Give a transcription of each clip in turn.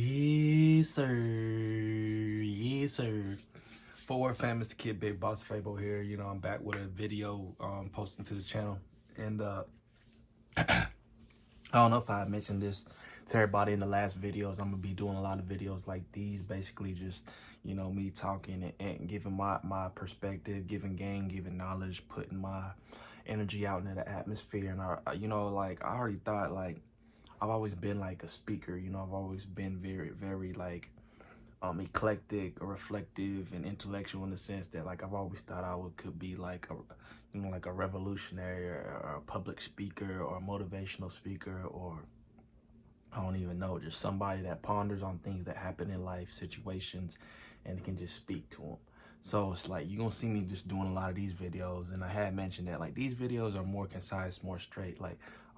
Yes, sir. Yes, sir. Forward famous kid, Big Boss Fable here. You know, I'm back with a video posting to the channel. And I don't know if I mentioned this to everybody in the last videos. I'm going to be doing a lot of videos like these. Basically just, you know, me talking and giving my perspective, giving game, giving knowledge, putting my energy out into the atmosphere. And, I already thought, I've always been like a speaker, you know. I've always been very eclectic or reflective and intellectual in the sense that I've always thought could be like a revolutionary or a public speaker or a motivational speaker, or I don't even know, just somebody that ponders on things that happen in life, situations, and can just speak to them. So it's like, you're going to see me just doing a lot of these videos. And I had mentioned that these videos are more concise, more straight.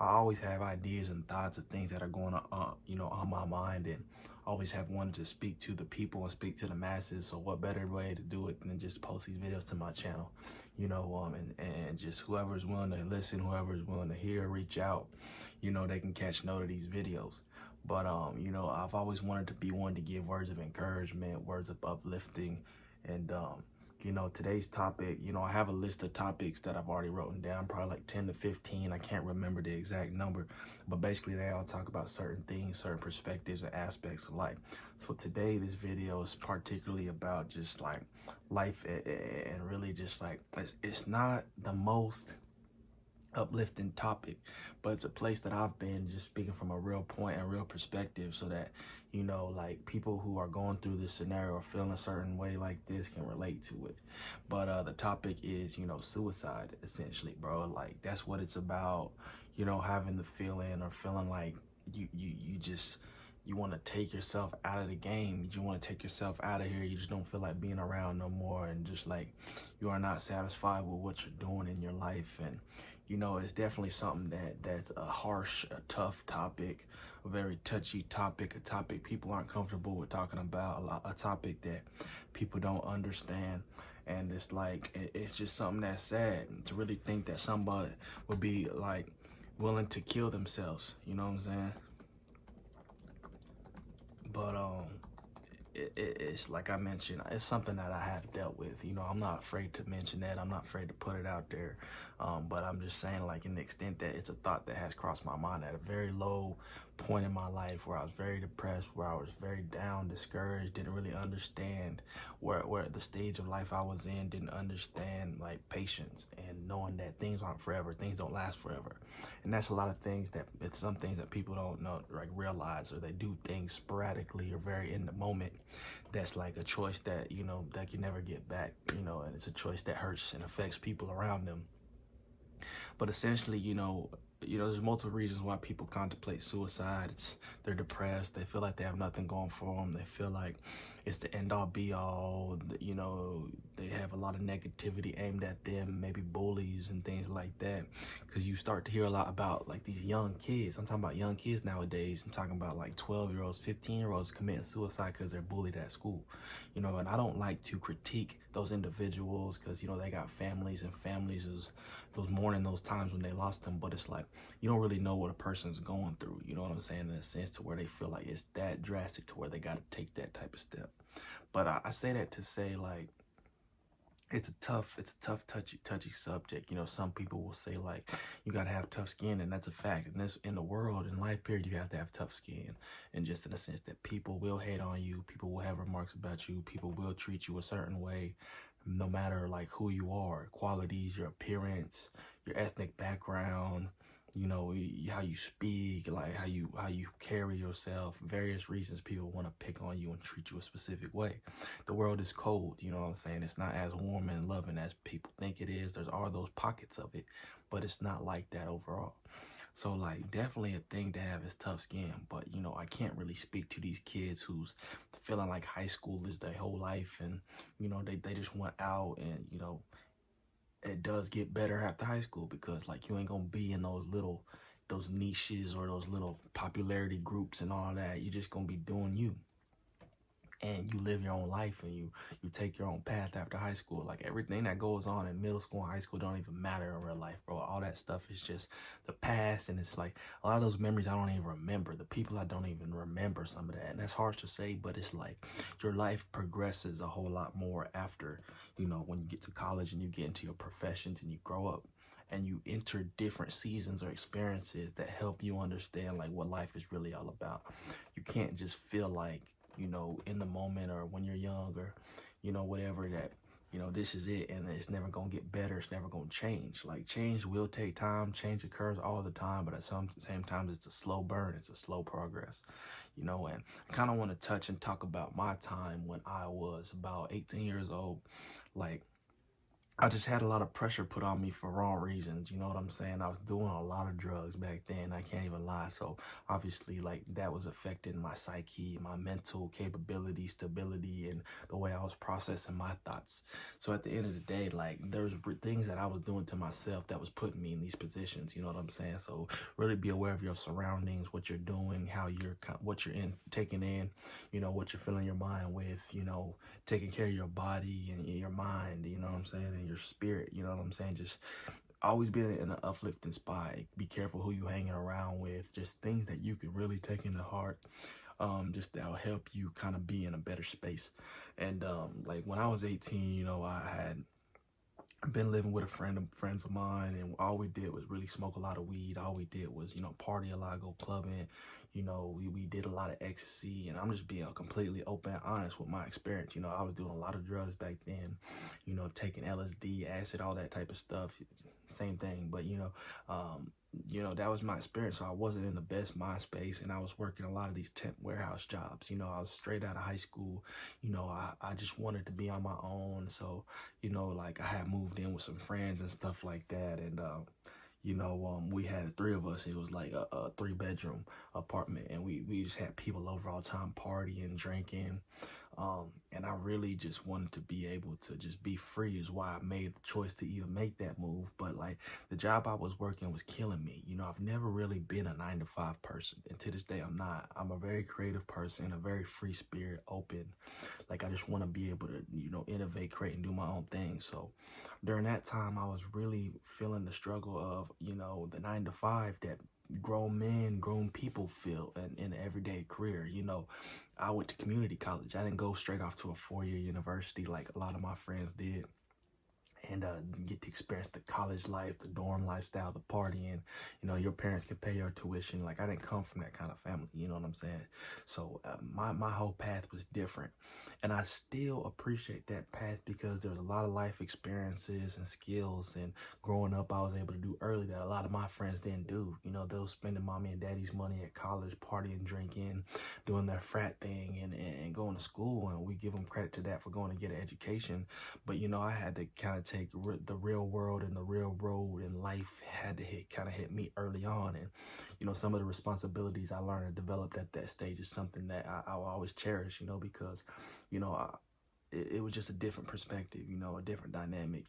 I always have ideas and thoughts of things that are going on, on my mind. And always have wanted to speak to the people and speak to the masses. So what better way to do it than just post these videos to my channel, and just whoever's willing to listen, whoever's willing to hear, reach out, they can catch note of these videos. But, I've always wanted to be one to give words of encouragement, words of uplifting. And, today's topic, I have a list of topics that I've already written down, probably like 10 to 15. I can't remember the exact number, but basically they all talk about certain things, certain perspectives and aspects of life. So today, this video is particularly about just life and really just it's not the most uplifting topic, but it's a place that I've been just speaking from a real point and real perspective, so that people who are going through this scenario or feeling a certain way like this can relate to it. But the topic is suicide, essentially, bro. That's what it's about. Having the feeling or feeling like you want to take yourself out of the game. You want to take yourself out of here. You just don't feel like being around no more, and just you are not satisfied with what you're doing in your life. And it's definitely something that's a harsh, a tough topic, a very touchy topic, a topic people aren't comfortable with talking about, a topic that people don't understand. And it's just something that's sad to really think that somebody would be willing to kill themselves. You know what I'm saying? But it's like I mentioned, it's something that I have dealt with. I'm not afraid to mention that. I'm not afraid to put it out there. But I'm just saying, in the extent that it's a thought that has crossed my mind at a very low point in my life, where I was very depressed, where I was very down, discouraged, didn't really understand where the stage of life I was in, didn't understand patience and knowing that things aren't forever, things don't last forever. And that's a lot of things it's some things that people don't know, realize, or they do things sporadically or very in the moment. That's a choice that, that you never get back, and it's a choice that hurts and affects people around them. But essentially, there's multiple reasons why people contemplate suicide. They're depressed. They feel like they have nothing going for them. They feel like it's the end all be all. They have a lot of negativity aimed at them, maybe bullies and things like that. Because you start to hear a lot about these young kids. I'm talking about young kids nowadays. I'm talking about 12-year-olds, 15-year-olds committing suicide because they're bullied at school. And I don't like to critique those individuals because, they got families, and families is those mourning those times when they lost them. But it's you don't really know what a person's going through, you know what I'm saying, in a sense to where they feel like it's that drastic to where they got to take that type of step. But I say that to say it's a tough, touchy subject. Some people will say you gotta have tough skin, and that's a fact. And this, in the world, in life period, you have to have tough skin. And just in the sense that people will hate on you, people will have remarks about you, people will treat you a certain way, no matter who you are, qualities, your appearance, your ethnic background, how you speak, how you carry yourself, various reasons people want to pick on you and treat you a specific way. The world is cold, you know what I'm saying? It's not as warm and loving as people think it is. There's all those pockets of it, but it's not like that overall. So definitely a thing to have is tough skin. But I can't really speak to these kids who's feeling like high school is their whole life, and they just want out. And it does get better after high school, because you ain't gonna be in those niches or those little popularity groups and all that. You're just gonna be doing you. and you live your own life, and you take your own path after high school. Like, everything that goes on in middle school and high school don't even matter in real life, bro. All that stuff is just the past, and it's like a lot of those memories I don't even remember. The people, I don't even remember some of that, and that's hard to say, but it's like your life progresses a whole lot more after, when you get to college and you get into your professions and you grow up and you enter different seasons or experiences that help you understand like what life is really all about. You can't just feel like, in the moment or when you're young or, whatever, that, this is it and it's never going to get better. It's never going to change. Like, change will take time. Change occurs all the time, but at some same time, it's a slow burn. It's a slow progress, and I kind of want to touch and talk about my time when I was about 18 years old. Like, I just had a lot of pressure put on me for wrong reasons. You know what I'm saying? I was doing a lot of drugs back then. I can't even lie. So obviously, like, that was affecting my psyche, my mental capability, stability, and the way I was processing my thoughts. So at the end of the day, like, there's things that I was doing to myself that was putting me in these positions. You know what I'm saying? So really be aware of your surroundings, what you're doing, what you're taking in, what you're filling your mind with, taking care of your body and your mind, you know what I'm saying, and your spirit, you know what I'm saying. Just always be in an uplifting spot. Be careful who you hanging around with. Just things that you can really take into heart. Just that'll help you kind of be in a better space. And like, when I was 18, I had been living with friends of mine, and all we did was really smoke a lot of weed. All we did was, party a lot, go clubbing. We did a lot of ecstasy, and I'm just being completely open and honest with my experience. I was doing a lot of drugs back then, taking LSD, acid, all that type of stuff. Same thing, but that was my experience. So I wasn't in the best mind space, and I was working a lot of these temp warehouse jobs. I was straight out of high school. I just wanted to be on my own. So, like, I had moved in with some friends and stuff like that, and we had three of us. It was like a 3-bedroom apartment, and we just had people over all the time, partying, drinking. And I really just wanted to be able to just be free, is why I made the choice to even make that move. But like, the job I was working was killing me. I've never really been a 9-to-5 person, and to this day I'm not. I'm a very creative person, a very free spirit, open. Like, I just want to be able to, innovate, create, and do my own thing. So during that time, I was really feeling the struggle of, the 9-to-5 that grown men, grown people feel in an everyday career. I went to community college. I didn't go straight off to a 4-year university like a lot of my friends did, and get to experience the college life, the dorm lifestyle, the partying. Your parents can pay your tuition. Like, I didn't come from that kind of family, you know what I'm saying? So my whole path was different, and I still appreciate that path because there's a lot of life experiences and skills, and growing up I was able to do early that a lot of my friends didn't do. They was spending mommy and daddy's money at college, partying, drinking, doing their frat thing, and going to school, and we give them credit to that for going to get an education. But I had to kind of take the real world and the real road in life had to hit me early on. And some of the responsibilities I learned and developed at that stage is something that I will always cherish, because it was just a different perspective, a different dynamic,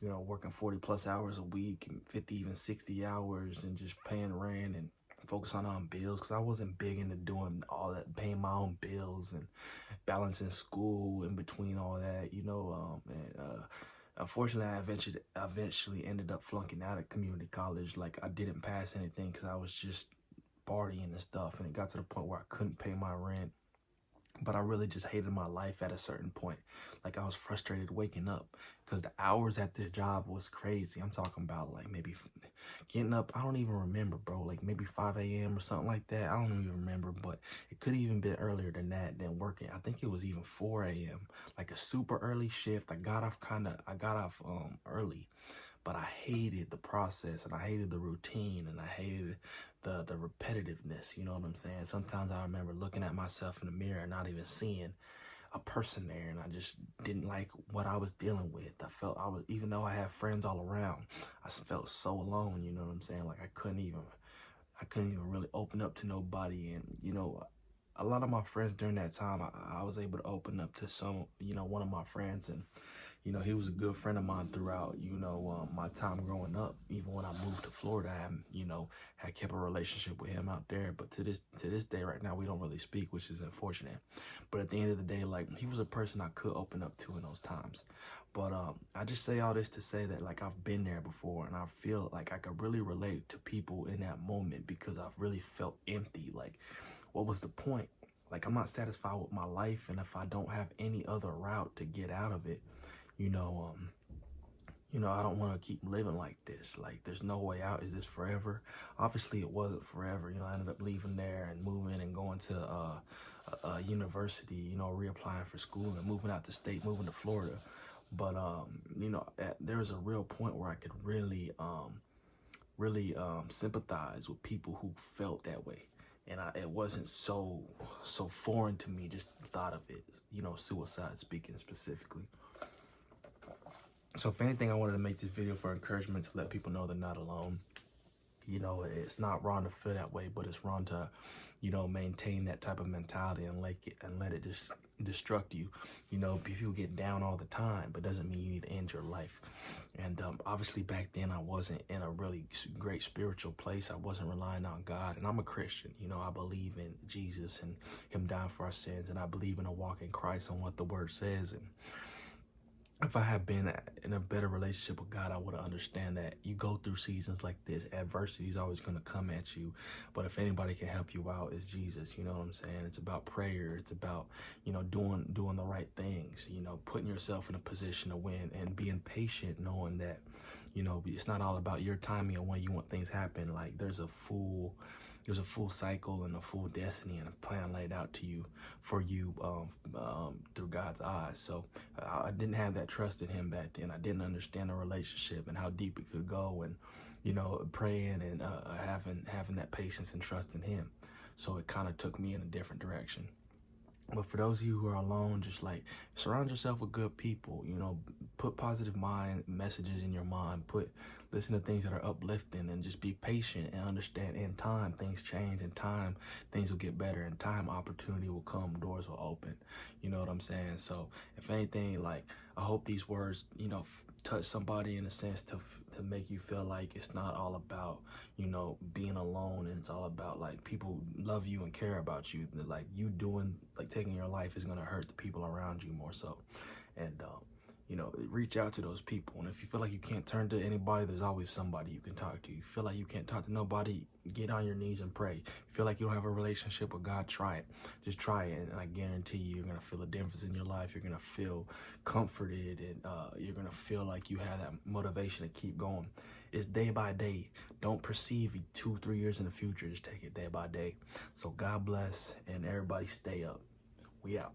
working 40 plus hours a week and 50, even 60 hours, and just paying rent and focusing on bills, because I wasn't big into doing all that, paying my own bills and balancing school in between all that, and unfortunately, I eventually ended up flunking out of community college. Like, I didn't pass anything because I was just partying and stuff, and it got to the point where I couldn't pay my rent. But I really just hated my life at a certain point. Like, I was frustrated waking up because the hours at this job was crazy. I'm talking about like maybe getting up, I don't even remember, bro, like maybe 5 a.m. or something like that. I don't even remember, but it could even been earlier than that, than working. I think it was even 4 a.m., like a super early shift. I got off early, but I hated the process, and I hated the routine, and I hated the repetitiveness, you know what I'm saying? Sometimes I remember looking at myself in the mirror and not even seeing a person there, and I just didn't like what I was dealing with. Even though I had friends all around, I felt so alone, you know what I'm saying? Like, I couldn't even really open up to nobody. And a lot of my friends during that time, I was able to open up to some, one of my friends, and You know, he was a good friend of mine throughout, my time growing up. Even when I moved to Florida, had kept a relationship with him out there. But to this day right now, we don't really speak, which is unfortunate. But at the end of the day, like, he was a person I could open up to in those times. But I just say all this to say that, like, I've been there before, and I feel like I could really relate to people in that moment, because I've really felt empty. Like, what was the point? Like, I'm not satisfied with my life, and if I don't have any other route to get out of it, I don't want to keep living like this. Like, there's no way out. Is this forever? Obviously, it wasn't forever. I ended up leaving there and moving and going to a university, reapplying for school and moving out the state, moving to Florida. But, there was a real point where I could really sympathize with people who felt that way. And it wasn't so foreign to me, just the thought of it, suicide speaking specifically. So if anything, I wanted to make this video for encouragement, to let people know they're not alone. It's not wrong to feel that way, but it's wrong to, maintain that type of mentality and let it just destruct you. People get down all the time, but doesn't mean you need to end your life. And obviously back then I wasn't in a really great spiritual place. I wasn't relying on God, and I'm a Christian. I believe in Jesus and him dying for our sins, and I believe in a walk in Christ and what the word says. And if I had been in a better relationship with God, I would understand that you go through seasons like this. Adversity is always going to come at you. But if anybody can help you out, it's Jesus. You know what I'm saying? It's about prayer. It's about, doing the right things, putting yourself in a position to win, and being patient, knowing that, it's not all about your timing and when you want things happen. Like, there's a full cycle and a full destiny and a plan laid out to you for you through God's eyes. So I didn't have that trust in him back then. I didn't understand the relationship and how deep it could go, and praying and having that patience and trust in him. So it kind of took me in a different direction. But for those of you who are alone, just like, surround yourself with good people. Put positive messages in your mind. Listen to things that are uplifting, and just be patient and understand. In time, things change. In time, things will get better. In time, opportunity will come. Doors will open. You know what I'm saying? So if anything, like, I hope these words, touch somebody in a sense to make you feel like it's not all about, being alone, and it's all about, like, people love you and care about you. Like, you taking your life is going to hurt the people around you more so. And, reach out to those people. And if you feel like you can't turn to anybody, there's always somebody you can talk to. You feel like you can't talk to nobody, get on your knees and pray. You feel like you don't have a relationship with God, try it. Just try it, and I guarantee you're going to feel a difference in your life. You're going to feel comforted, and you're going to feel like you have that motivation to keep going. It's day by day. Don't perceive 2-3 years in the future. Just take it day by day. So God bless, and everybody stay up. We out.